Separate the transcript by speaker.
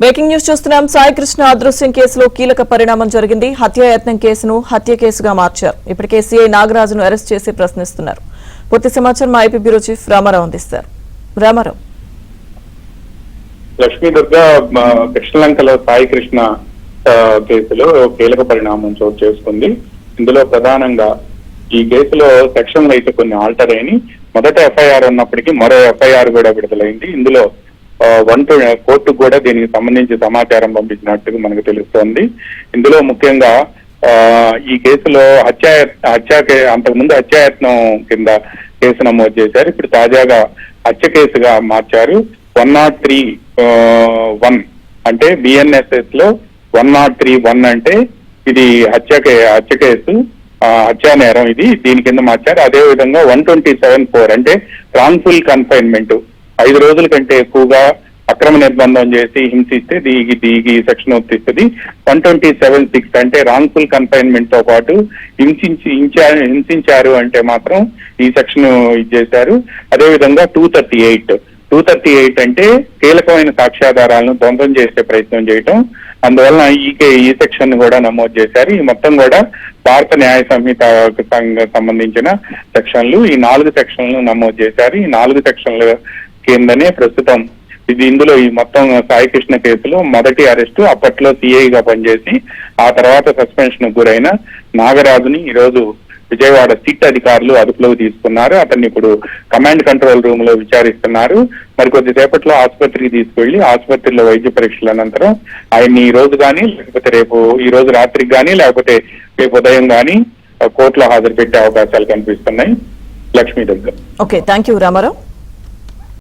Speaker 1: Breaking news చూస్తున్నాం. సాయి కృష్ణ అదృశ్యం కేసులో కీలక పరిణామం జరిగింది. హత్యాయత్నం కేసును హత్య కేసుగా మార్చారు. ఇప్పటికే సీఐ నాగరాజును అరెస్ట్ చేసి ప్రశ్నిస్తున్నారు. పూర్తి సమాచారం మా ఐపీ బ్యూరో చీఫ్ రామారావు అందిస్తారు. రామారావు.
Speaker 2: లక్ష్మీ దుర్గా కృష్ణలంకలో సాయి కృష్ణ కేసులో కీలక పరిణామం చోటు చేసుకుంది. ఇందులో ప్రధానంగా ఈ కేసులో సెక్షన్లు అయితే కొన్ని ఆల్టర్ అయినాయి. మొదట ఎఫ్ఐఆర్ ఉన్నప్పటికీ మరో ఎఫ్ఐఆర్ కూడా విడుదలైంది. ఇందులో కోర్టుకు కూడా దీనికి సంబంధించి సమాచారం పంపించినట్టుగా మనకు తెలుస్తోంది. ఇందులో ముఖ్యంగా ఈ కేసులో అంతకుముందు హత్యాయత్నం కింద కేసు నమోదు చేశారు. ఇప్పుడు తాజాగా హత్య కేసుగా మార్చారు. 103(1) అంటే బిఎన్ఎస్ఎస్ లో 103(1) అంటే ఇది హత్య కేసు, హత్యా నేరం. ఇది దీని కింద మార్చారు. అదే విధంగా 127(4) అంటే రాంగ్ఫుల్ కన్ఫైన్మెంట్, 5 రోజుల కంటే ఎక్కువగా అక్రమ నిర్బంధం చేసి హింసిస్తే దీనికి సెక్షన్ వర్తిస్తుంది. 127(6) అంటే రాంగ్ఫుల్ కన్ఫైన్మెంట్ తో పాటు హింసించారు అంటే మాత్రం ఈ సెక్షన్ ఇచ్చేశారు. అదేవిధంగా 238 అంటే కీలకమైన సాక్ష్యాధారాలను ధ్వంసం చేసే ప్రయత్నం చేయటం. అందువలన ఈ సెక్షన్ కూడా నమోదు చేశారు. ఈ మొత్తం కూడా భారత న్యాయ సంహితకు సంబంధించిన సెక్షన్లు. ఈ 4 సెక్షన్లు నమోదు చేశారు. ఈ 4 సెక్షన్ల కిందనే ప్రస్తుతం ఇందులో ఈ మొత్తం సాయి కృష్ణ కేసులో మొదటి అరెస్టు అప్పట్లో సిఐగా పనిచేసి ఆ తర్వాత సస్పెన్షన్ గురైన నాగరాజుని ఈరోజు విజయవాడ సిట్ అధికారులు అదుపులోకి తీసుకున్నారు. అతన్ని ఇప్పుడు కమాండ్ కంట్రోల్ రూమ్ లో విచారిస్తున్నారు. మరి కొద్దిసేపట్లో ఆసుపత్రికి తీసుకెళ్లి ఆసుపత్రిలో వైద్య పరీక్షల అనంతరం ఆయన్ని ఈ రోజు కానీ లేకపోతే ఈ రోజు రాత్రికి కానీ లేకపోతే రేపు ఉదయం కానీ కోర్టులో హాజరు పెట్టే అవకాశాలు కనిపిస్తున్నాయి. లక్ష్మీ దగ్గర.
Speaker 1: Okay, thank you Ramarao.